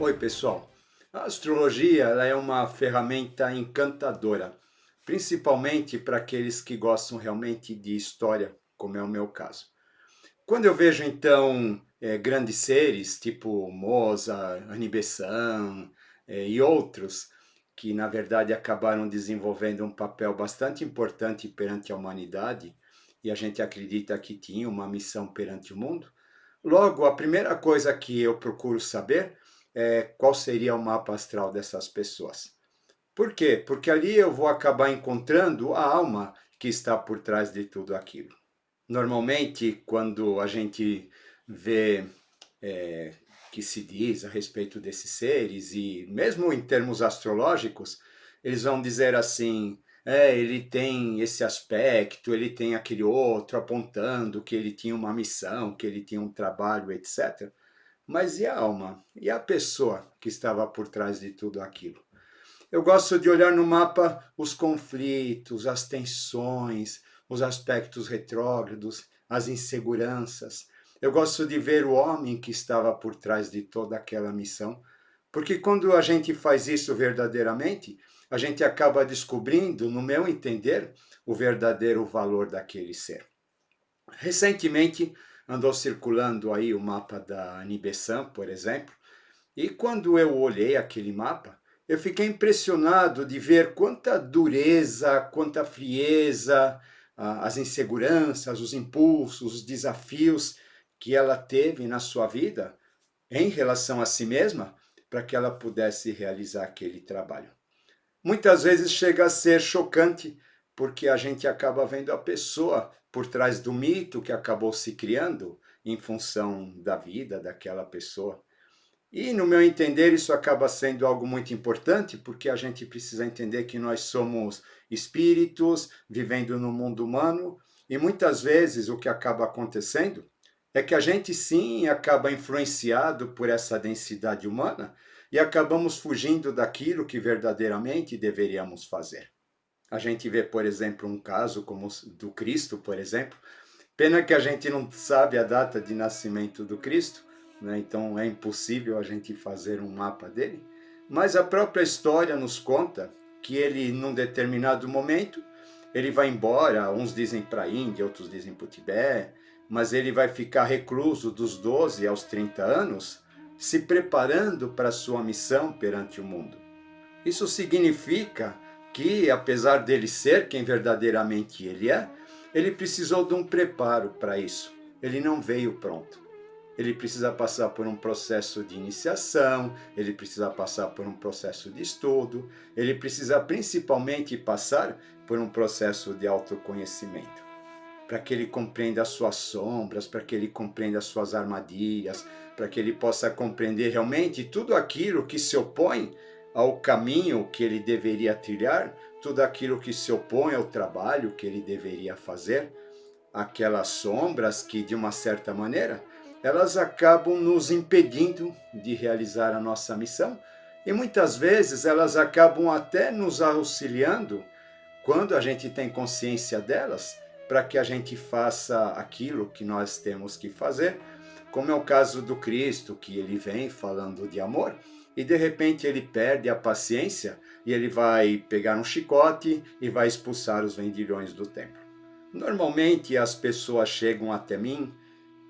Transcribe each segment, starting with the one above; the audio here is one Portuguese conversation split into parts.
Oi, pessoal. A astrologia ela é uma ferramenta encantadora, principalmente para aqueles que gostam realmente de história, como é o meu caso. Quando eu vejo, então, grandes seres, tipo Mozart, Annie Besant, e outros, que na verdade acabaram desenvolvendo um papel bastante importante perante a humanidade, e a gente acredita que tinha uma missão perante o mundo, logo, a primeira coisa que eu procuro saber é qual seria o mapa astral dessas pessoas. Por quê? Porque ali eu vou acabar encontrando a alma que está por trás de tudo aquilo. Normalmente, quando a gente vê é, que se diz a respeito desses seres, e mesmo em termos astrológicos, eles vão dizer assim: ele tem esse aspecto, ele tem aquele outro, apontando que ele tinha uma missão, que ele tinha um trabalho, etc. Mas e a alma? E a pessoa que estava por trás de tudo aquilo? Eu gosto de olhar no mapa os conflitos, as tensões, os aspectos retrógrados, as inseguranças. Eu gosto de ver o homem que estava por trás de toda aquela missão, porque quando a gente faz isso verdadeiramente, a gente acaba descobrindo, no meu entender, o verdadeiro valor daquele ser. Recentemente andou circulando aí o mapa da Nibessan, por exemplo, e quando eu olhei aquele mapa, eu fiquei impressionado de ver quanta dureza, quanta frieza, as inseguranças, os impulsos, os desafios que ela teve na sua vida em relação a si mesma para que ela pudesse realizar aquele trabalho. Muitas vezes chega a ser chocante, porque a gente acaba vendo a pessoa por trás do mito que acabou se criando em função da vida daquela pessoa. E, no meu entender, isso acaba sendo algo muito importante, porque a gente precisa entender que nós somos espíritos vivendo no mundo humano, e muitas vezes o que acaba acontecendo é que a gente sim acaba influenciado por essa densidade humana e acabamos fugindo daquilo que verdadeiramente deveríamos fazer. A gente vê, por exemplo, um caso como o do Cristo, por exemplo. Pena que a gente não sabe a data de nascimento do Cristo, né? Então é impossível a gente fazer um mapa dele. Mas a própria história nos conta que ele, num determinado momento, ele vai embora, uns dizem para a Índia, outros dizem para o Tibete, mas ele vai ficar recluso dos 12 aos 30 anos, se preparando para a sua missão perante o mundo. Isso significa que, apesar dele ser quem verdadeiramente ele precisou de um preparo para isso. Ele não veio pronto. Ele precisa passar por um processo de iniciação, ele precisa passar por um processo de estudo, ele precisa principalmente passar por um processo de autoconhecimento, para que ele compreenda as suas sombras, para que ele compreenda as suas armadilhas, para que ele possa compreender realmente tudo aquilo que se opõe ao caminho que ele deveria trilhar, tudo aquilo que se opõe ao trabalho que ele deveria fazer, aquelas sombras que, de uma certa maneira, elas acabam nos impedindo de realizar a nossa missão e muitas vezes elas acabam até nos auxiliando quando a gente tem consciência delas, para que a gente faça aquilo que nós temos que fazer, como é o caso do Cristo, que ele vem falando de amor, e de repente ele perde a paciência e ele vai pegar um chicote e vai expulsar os vendilhões do templo. Normalmente as pessoas chegam até mim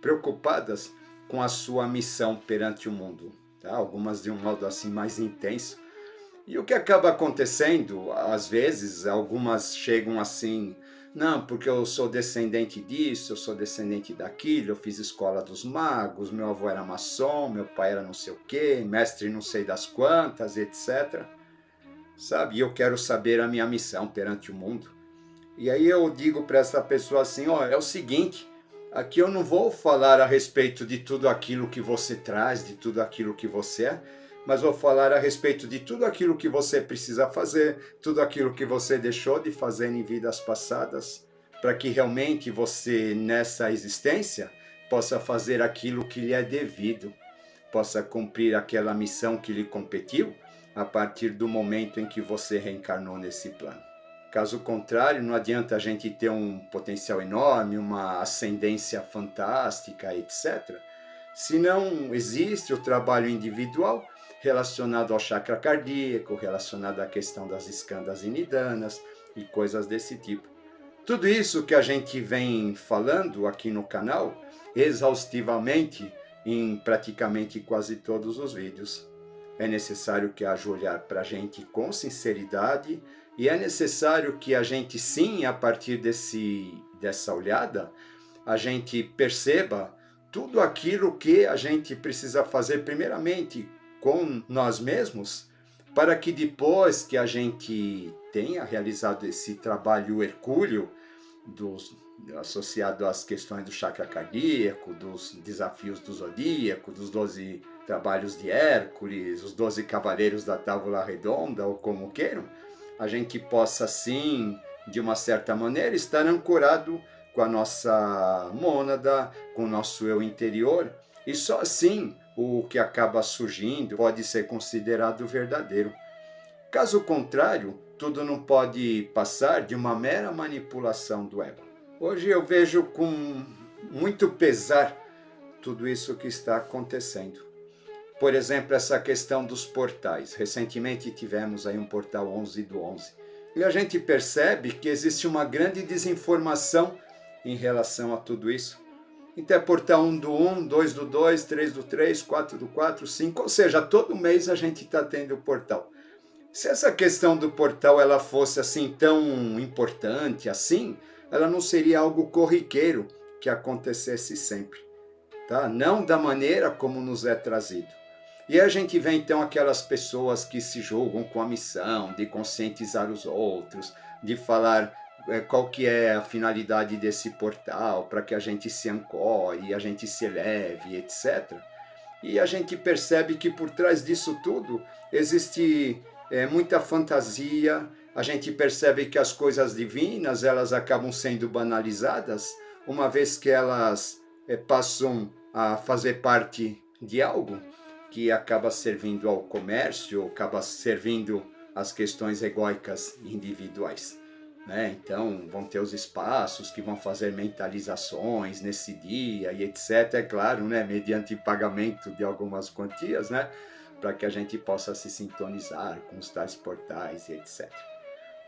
preocupadas com a sua missão perante o mundo, tá? Algumas de um modo assim mais intenso, e o que acaba acontecendo, às vezes, algumas chegam assim, não, porque eu sou descendente disso, eu sou descendente daquilo, eu fiz escola dos magos, meu avô era maçom, meu pai era não sei o quê, mestre não sei das quantas, etc. Sabe, e eu quero saber a minha missão perante o mundo. E aí eu digo para essa pessoa assim, ó, é o seguinte, aqui eu não vou falar a respeito de tudo aquilo que você traz, de tudo aquilo que você é, mas vou falar a respeito de tudo aquilo que você precisa fazer, tudo aquilo que você deixou de fazer em vidas passadas, para que realmente você, nessa existência, possa fazer aquilo que lhe é devido, possa cumprir aquela missão que lhe competiu a partir do momento em que você reencarnou nesse plano. Caso contrário, não adianta a gente ter um potencial enorme, uma ascendência fantástica, etc. Se não existe o trabalho individual, relacionado ao chakra cardíaco, relacionado à questão das eskandas e nidanas e coisas desse tipo. Tudo isso que a gente vem falando aqui no canal, exaustivamente, em praticamente quase todos os vídeos. É necessário que haja olhar para a gente com sinceridade e é necessário que a gente, sim, a partir dessa olhada, a gente perceba tudo aquilo que a gente precisa fazer primeiramente com nós mesmos, para que depois que a gente tenha realizado esse trabalho hercúleo associado às questões do chakra cardíaco, dos desafios do zodíaco, dos 12 trabalhos de Hércules, os 12 cavaleiros da Távola Redonda, ou como queiram, a gente possa, sim, de uma certa maneira, estar ancorado com a nossa mônada, com o nosso eu interior, e só assim o que acaba surgindo pode ser considerado verdadeiro. Caso contrário, tudo não pode passar de uma mera manipulação do ego. Hoje eu vejo com muito pesar tudo isso que está acontecendo. Por exemplo, essa questão dos portais. Recentemente tivemos aí um portal 11/11. E a gente percebe que existe uma grande desinformação em relação a tudo isso. Então é portal 1/1, 2/2, 3/3, 4/4, 5, ou seja, todo mês a gente está tendo portal. Se essa questão do portal ela fosse assim tão importante assim, ela não seria algo corriqueiro que acontecesse sempre, tá? Não da maneira como nos é trazido. E a gente vê então aquelas pessoas que se julgam com a missão de conscientizar os outros, de falar qual que é a finalidade desse portal, para que a gente se ancore, a gente se eleve, etc. E a gente percebe que por trás disso tudo existe muita fantasia, a gente percebe que as coisas divinas elas acabam sendo banalizadas, uma vez que elas passam a fazer parte de algo que acaba servindo ao comércio, acaba servindo às questões egóicas individuais. Né? Então, vão ter os espaços que vão fazer mentalizações nesse dia e etc. É claro, né? Mediante pagamento de algumas quantias, né? Para que a gente possa se sintonizar com os tais portais e etc.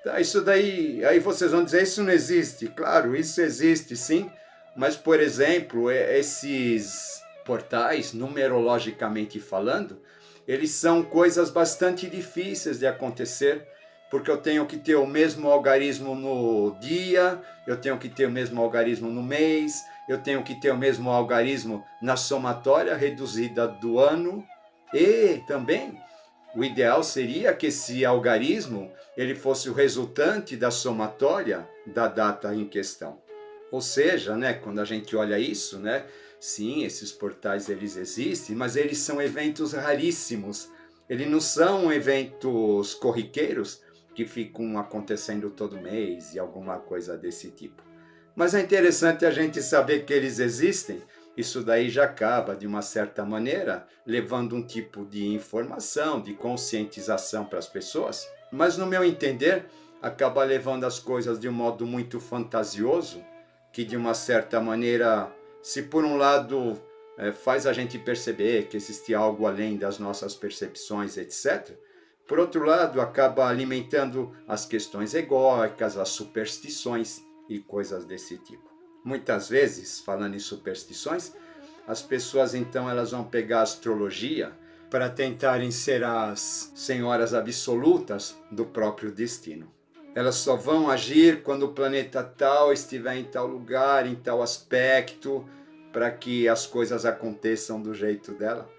Então, isso daí, aí vocês vão dizer, isso não existe. Claro, isso existe sim, mas, por exemplo, esses portais, numerologicamente falando, eles são coisas bastante difíceis de acontecer, porque eu tenho que ter o mesmo algarismo no dia, eu tenho que ter o mesmo algarismo no mês, eu tenho que ter o mesmo algarismo na somatória reduzida do ano, e também o ideal seria que esse algarismo ele fosse o resultante da somatória da data em questão. Ou seja, né, quando a gente olha isso, né, sim, esses portais eles existem, mas eles são eventos raríssimos. Eles não são eventos corriqueiros que ficam acontecendo todo mês e alguma coisa desse tipo. Mas é interessante a gente saber que eles existem. Isso daí já acaba, de uma certa maneira, levando um tipo de informação, de conscientização para as pessoas. Mas, no meu entender, acaba levando as coisas de um modo muito fantasioso, que de uma certa maneira, se por um lado faz a gente perceber que existe algo além das nossas percepções, etc., por outro lado, acaba alimentando as questões egóicas, as superstições e coisas desse tipo. Muitas vezes, falando em superstições, as pessoas então elas vão pegar a astrologia para tentarem ser as senhoras absolutas do próprio destino. Elas só vão agir quando o planeta tal estiver em tal lugar, em tal aspecto, para que as coisas aconteçam do jeito dela.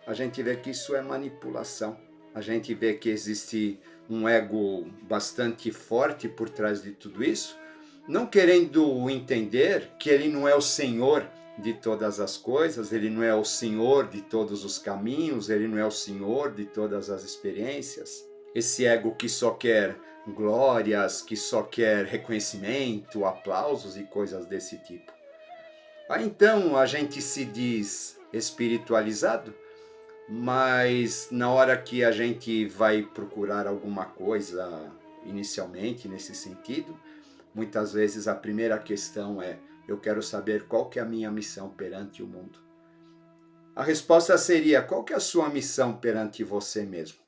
A gente vê que isso é manipulação. A gente vê que existe um ego bastante forte por trás de tudo isso, não querendo entender que ele não é o senhor de todas as coisas, ele não é o senhor de todos os caminhos, ele não é o senhor de todas as experiências. Esse ego que só quer glórias, que só quer reconhecimento, aplausos e coisas desse tipo. Aí então a gente se diz espiritualizado, mas na hora que a gente vai procurar alguma coisa inicialmente nesse sentido, muitas vezes a primeira questão é: eu quero saber qual que é a minha missão perante o mundo. A resposta seria: qual que é a sua missão perante você mesmo?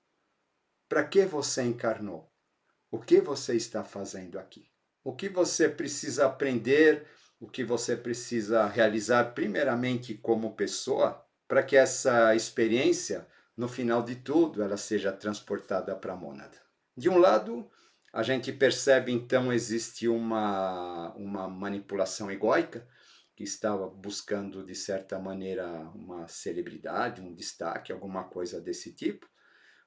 Para que você encarnou? O que você está fazendo aqui? O que você precisa aprender? O que você precisa realizar primeiramente como pessoa para que essa experiência, no final de tudo, ela seja transportada para a mônada? De um lado, a gente percebe então existe uma manipulação egóica que estava buscando de certa maneira uma celebridade, um destaque, alguma coisa desse tipo.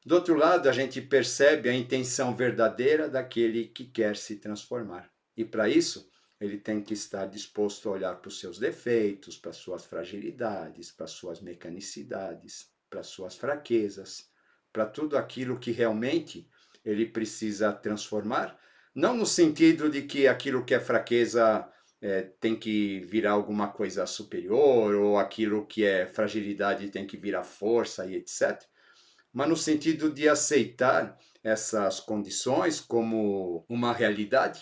Do outro lado, a gente percebe a intenção verdadeira daquele que quer se transformar. E para isso, ele tem que estar disposto a olhar para os seus defeitos, para as suas fragilidades, para as suas mecanicidades, para as suas fraquezas, para tudo aquilo que realmente ele precisa transformar, não no sentido de que aquilo que é fraqueza tem que virar alguma coisa superior, ou aquilo que é fragilidade tem que virar força e etc., mas no sentido de aceitar essas condições como uma realidade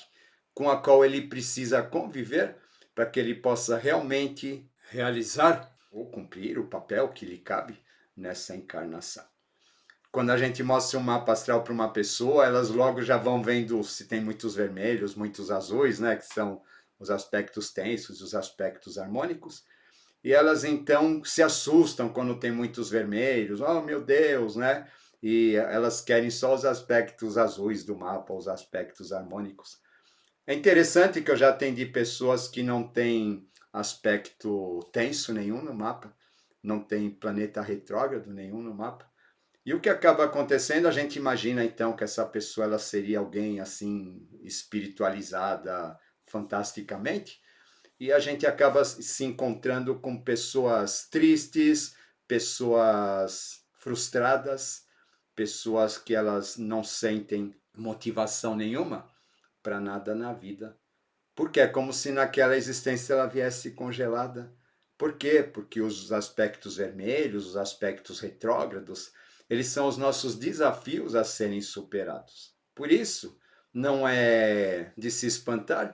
com a qual ele precisa conviver para que ele possa realmente realizar ou cumprir o papel que lhe cabe nessa encarnação. Quando a gente mostra um mapa astral para uma pessoa, elas logo já vão vendo se tem muitos vermelhos, muitos azuis, né, que são os aspectos tensos, os aspectos harmônicos, e elas então se assustam quando tem muitos vermelhos, oh meu Deus, né? E elas querem só os aspectos azuis do mapa, os aspectos harmônicos. É interessante que eu já atendi pessoas que não têm aspecto tenso nenhum no mapa, não tem planeta retrógrado nenhum no mapa. E o que acaba acontecendo, a gente imagina então que essa pessoa ela seria alguém assim espiritualizada fantasticamente, e a gente acaba se encontrando com pessoas tristes, pessoas frustradas, pessoas que elas não sentem motivação nenhuma para nada na vida. Porque é como se naquela existência ela viesse congelada. Por quê? Porque os aspectos vermelhos, os aspectos retrógrados, eles são os nossos desafios a serem superados. Por isso, não é de se espantar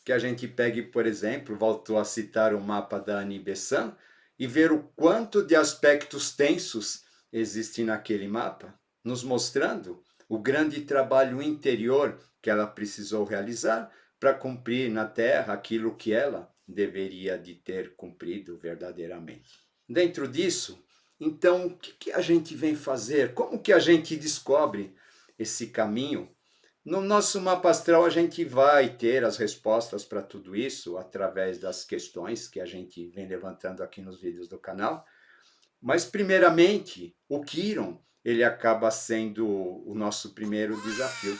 que a gente pegue, por exemplo, voltou a citar o mapa da Annie Besant, e ver o quanto de aspectos tensos existem naquele mapa, nos mostrando o grande trabalho interior que ela precisou realizar para cumprir na Terra aquilo que ela deveria de ter cumprido verdadeiramente. Dentro disso, então, o que a gente vem fazer? Como que a gente descobre esse caminho? No nosso mapa astral, a gente vai ter as respostas para tudo isso através das questões que a gente vem levantando aqui nos vídeos do canal. Mas, primeiramente, o Quiron, ele acaba sendo o nosso primeiro desafio.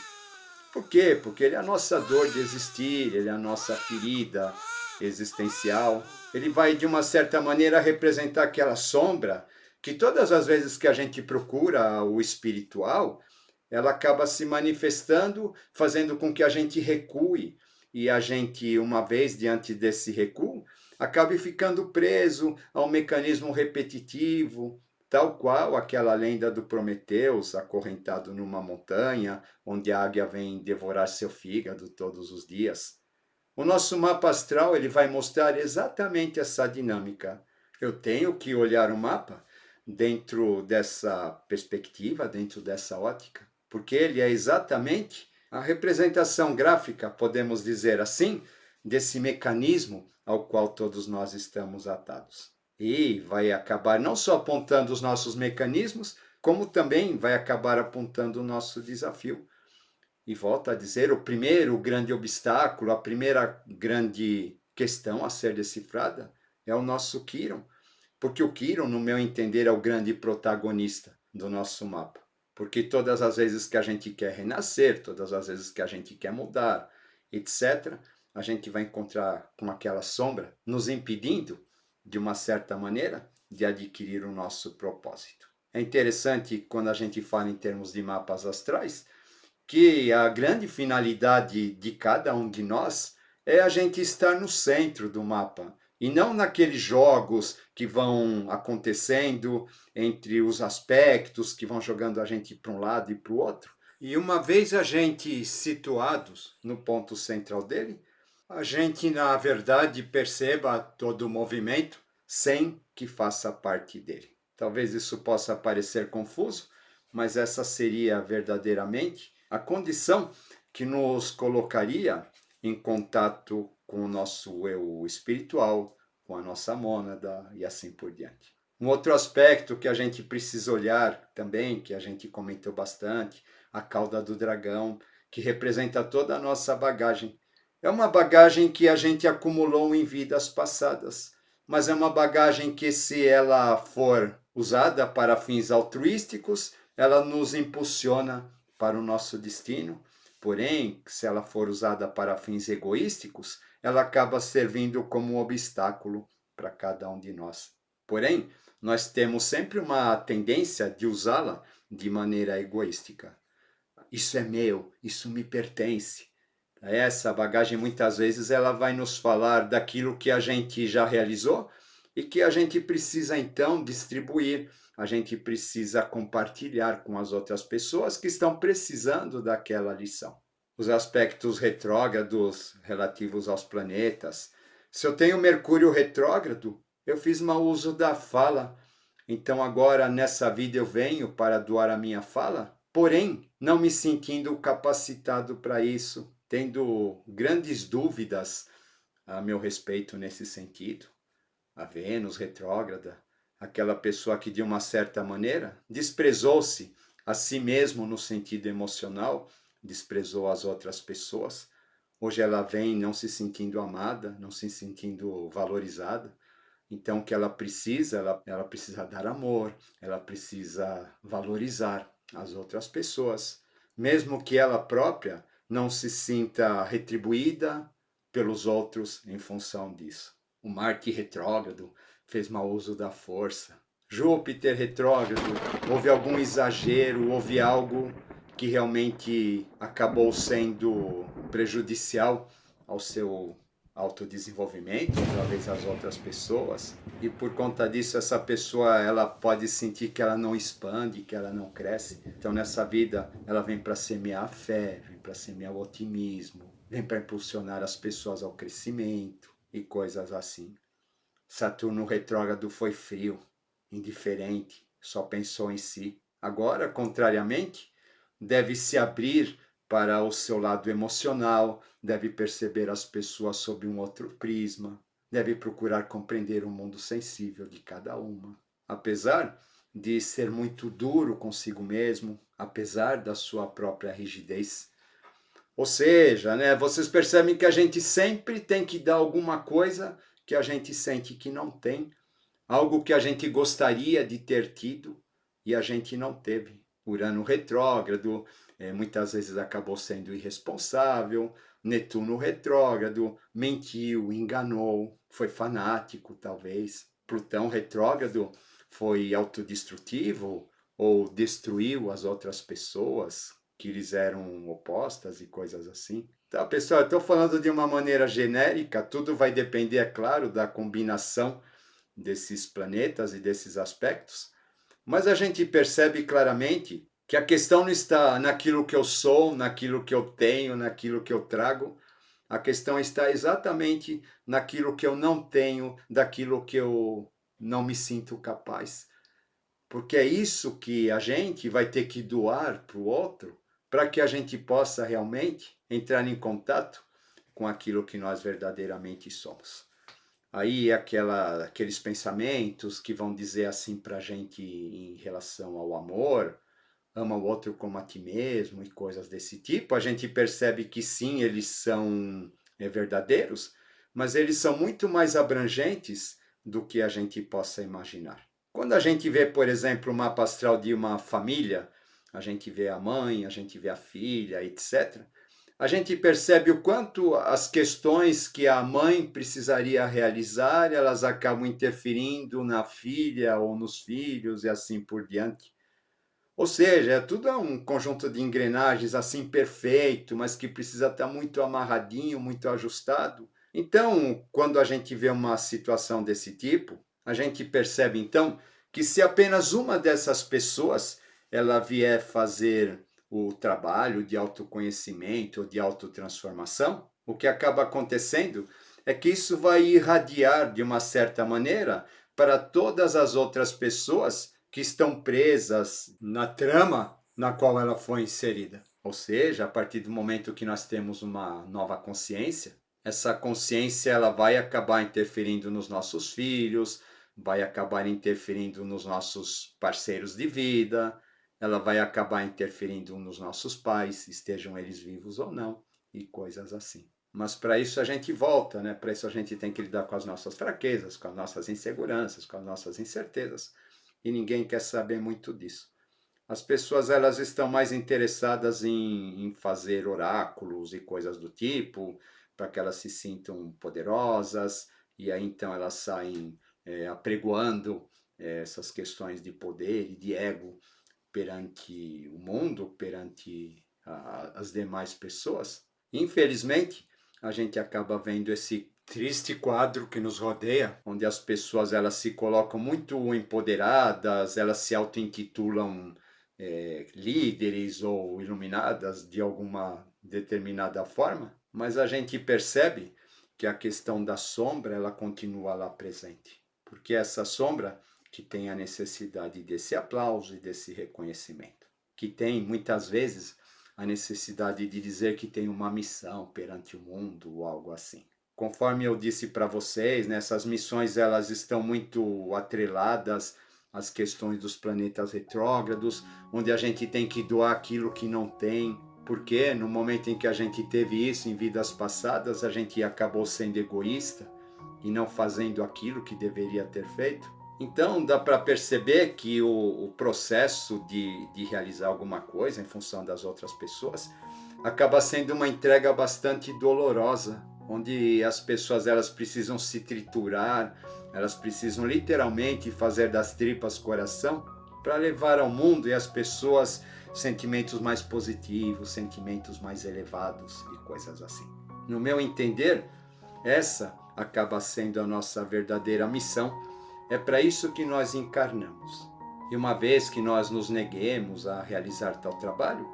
Por quê? Porque ele é a nossa dor de existir, ele é a nossa ferida existencial. Ele vai, de uma certa maneira, representar aquela sombra que todas as vezes que a gente procura o espiritual, ela acaba se manifestando, fazendo com que a gente recue. E a gente, uma vez diante desse recuo, acabe ficando preso a um mecanismo repetitivo, tal qual aquela lenda do Prometeus, acorrentado numa montanha, onde a águia vem devorar seu fígado todos os dias. O nosso mapa astral ele vai mostrar exatamente essa dinâmica. Eu tenho que olhar o mapa dentro dessa perspectiva, dentro dessa ótica, porque ele é exatamente a representação gráfica, podemos dizer assim, desse mecanismo ao qual todos nós estamos atados. E vai acabar não só apontando os nossos mecanismos, como também vai acabar apontando o nosso desafio. E volto a dizer, o primeiro grande obstáculo, a primeira grande questão a ser decifrada é o nosso Quiron. Porque o Quiron, no meu entender, é o grande protagonista do nosso mapa. Porque todas as vezes que a gente quer renascer, todas as vezes que a gente quer mudar, etc., a gente vai encontrar com aquela sombra nos impedindo, de uma certa maneira, de adquirir o nosso propósito. É interessante, quando a gente fala em termos de mapas astrais, que a grande finalidade de cada um de nós é a gente estar no centro do mapa, e não naqueles jogos que vão acontecendo entre os aspectos, que vão jogando a gente para um lado e para o outro. E uma vez a gente situados no ponto central dele, a gente, na verdade, perceba todo o movimento sem que faça parte dele. Talvez isso possa parecer confuso, mas essa seria verdadeiramente a condição que nos colocaria em contato com o nosso eu espiritual, com a nossa mônada e assim por diante. Um outro aspecto que a gente precisa olhar também, que a gente comentou bastante, a cauda do dragão, que representa toda a nossa bagagem. É uma bagagem que a gente acumulou em vidas passadas, mas é uma bagagem que, se ela for usada para fins altruísticos, ela nos impulsiona para o nosso destino. Porém, se ela for usada para fins egoísticos, ela acaba servindo como um obstáculo para cada um de nós. Porém, nós temos sempre uma tendência de usá-la de maneira egoística. Isso é meu, isso me pertence. Essa bagagem, muitas vezes, ela vai nos falar daquilo que a gente já realizou e que a gente precisa, então, distribuir. A gente precisa compartilhar com as outras pessoas que estão precisando daquela lição. Os aspectos retrógrados relativos aos planetas. Se eu tenho Mercúrio retrógrado, eu fiz mau uso da fala. Então, agora, nessa vida, eu venho para doar a minha fala, porém, não me sentindo capacitado para isso, tendo grandes dúvidas a meu respeito nesse sentido. A Vênus retrógrada, aquela pessoa que, de uma certa maneira, desprezou-se a si mesmo no sentido emocional, desprezou as outras pessoas. Hoje ela vem não se sentindo amada, não se sentindo valorizada. Então, o que ela precisa dar amor, ela precisa valorizar as outras pessoas, mesmo que ela própria não se sinta retribuída pelos outros em função disso. O Marte retrógrado fez mau uso da força. Júpiter retrógrado, houve algum exagero, houve algo que realmente acabou sendo prejudicial ao seu autodesenvolvimento, talvez as outras pessoas, e por conta disso essa pessoa ela pode sentir que ela não expande, que ela não cresce. Então nessa vida ela vem para semear a fé, vem para semear o otimismo, vem para impulsionar as pessoas ao crescimento e coisas assim. Saturno retrógrado foi frio, indiferente, só pensou em si. Agora, contrariamente, deve se abrir para o seu lado emocional, deve perceber as pessoas sob um outro prisma, deve procurar compreender o mundo sensível de cada uma. Apesar de ser muito duro consigo mesmo, apesar da sua própria rigidez. Ou seja, né, vocês percebem que a gente sempre tem que dar alguma coisa que a gente sente que não tem, algo que a gente gostaria de ter tido e a gente não teve. Urano retrógrado, muitas vezes acabou sendo irresponsável. Netuno retrógrado, mentiu, enganou, foi fanático, talvez. Plutão retrógrado foi autodestrutivo ou destruiu as outras pessoas que lhes eram opostas e coisas assim. Então, pessoal, eu estou falando de uma maneira genérica, tudo vai depender, é claro, da combinação desses planetas e desses aspectos, mas a gente percebe claramente que a questão não está naquilo que eu sou, naquilo que eu tenho, naquilo que eu trago. A questão está exatamente naquilo que eu não tenho, daquilo que eu não me sinto capaz. Porque é isso que a gente vai ter que doar para o outro, para que a gente possa realmente entrar em contato com aquilo que nós verdadeiramente somos. Aí aqueles pensamentos que vão dizer assim para a gente em relação ao amor, ama o outro como a ti mesmo e coisas desse tipo, a gente percebe que sim, eles são verdadeiros, mas eles são muito mais abrangentes do que a gente possa imaginar. Quando a gente vê, por exemplo, o mapa astral de uma família, a gente vê a mãe, a gente vê a filha, etc., a gente percebe o quanto as questões que a mãe precisaria realizar, elas acabam interferindo na filha ou nos filhos e assim por diante. Ou seja, tudo é um conjunto de engrenagens assim perfeito, mas que precisa estar muito amarradinho, muito ajustado. Então, quando a gente vê uma situação desse tipo, a gente percebe então que se apenas uma dessas pessoas ela vier fazer o trabalho de autoconhecimento, de autotransformação, o que acaba acontecendo é que isso vai irradiar de uma certa maneira para todas as outras pessoas que estão presas na trama na qual ela foi inserida. Ou seja, a partir do momento que nós temos uma nova consciência, essa consciência ela vai acabar interferindo nos nossos filhos, vai acabar interferindo nos nossos parceiros de vida, ela vai acabar interferindo nos nossos pais, estejam eles vivos ou não, e coisas assim. Mas para isso a gente volta, né? Para isso a gente tem que lidar com as nossas fraquezas, com as nossas inseguranças, com as nossas incertezas. E ninguém quer saber muito disso. As pessoas elas estão mais interessadas em fazer oráculos e coisas do tipo, para que elas se sintam poderosas, e aí então elas saem apregoando essas questões de poder e de ego perante o mundo, perante as demais pessoas. Infelizmente, a gente acaba vendo esse triste quadro que nos rodeia, onde as pessoas elas se colocam muito empoderadas, elas se auto-intitulam líderes ou iluminadas de alguma determinada forma, mas a gente percebe que a questão da sombra ela continua lá presente, porque essa sombra que tem a necessidade desse aplauso e desse reconhecimento, que tem muitas vezes a necessidade de dizer que tem uma missão perante o mundo ou algo assim. Conforme eu disse para vocês, né, essas missões elas estão muito atreladas às questões dos planetas retrógrados, onde a gente tem que doar aquilo que não tem, porque no momento em que a gente teve isso em vidas passadas, a gente acabou sendo egoísta e não fazendo aquilo que deveria ter feito. Então dá para perceber que o processo de realizar alguma coisa em função das outras pessoas acaba sendo uma entrega bastante dolorosa, onde as pessoas elas precisam se triturar, elas precisam literalmente fazer das tripas coração para levar ao mundo e às pessoas sentimentos mais positivos, sentimentos mais elevados e coisas assim. No meu entender, essa acaba sendo a nossa verdadeira missão. É para isso que nós encarnamos. E uma vez que nós nos neguemos a realizar tal trabalho,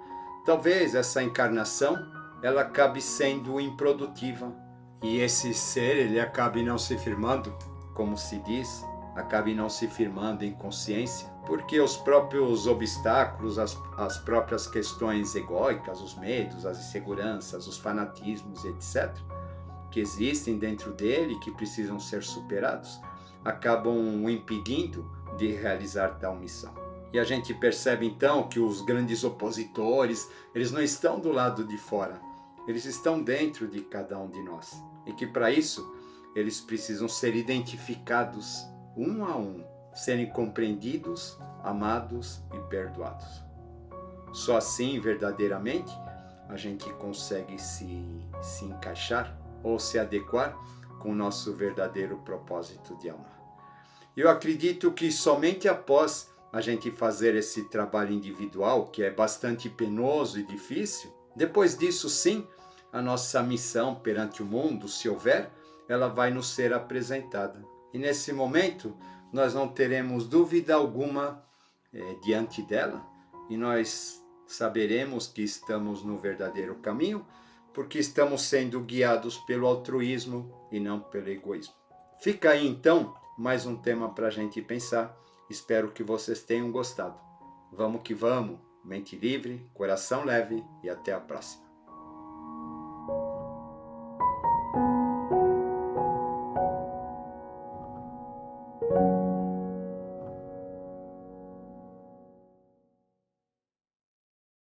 talvez essa encarnação ela acabe sendo improdutiva. E esse ser ele acabe não se firmando, como se diz, acabe não se firmando em consciência, porque os próprios obstáculos, as próprias questões egóicas, os medos, as inseguranças, os fanatismos, etc., que existem dentro dele, que precisam ser superados, acabam o impedindo de realizar tal missão. E a gente percebe então que os grandes opositores, eles não estão do lado de fora, eles estão dentro de cada um de nós. E que para isso, eles precisam ser identificados um a um, serem compreendidos, amados e perdoados. Só assim, verdadeiramente, a gente consegue se encaixar ou se adequar com o nosso verdadeiro propósito de alma. Eu acredito que somente após a gente fazer esse trabalho individual, que é bastante penoso e difícil, depois disso sim, a nossa missão perante o mundo, se houver, ela vai nos ser apresentada. E nesse momento, nós não teremos dúvida alguma diante dela, e nós saberemos que estamos no verdadeiro caminho, porque estamos sendo guiados pelo altruísmo e não pelo egoísmo. Fica aí então mais um tema para a gente pensar. Espero que vocês tenham gostado. Vamos que vamos, mente livre, coração leve e até a próxima.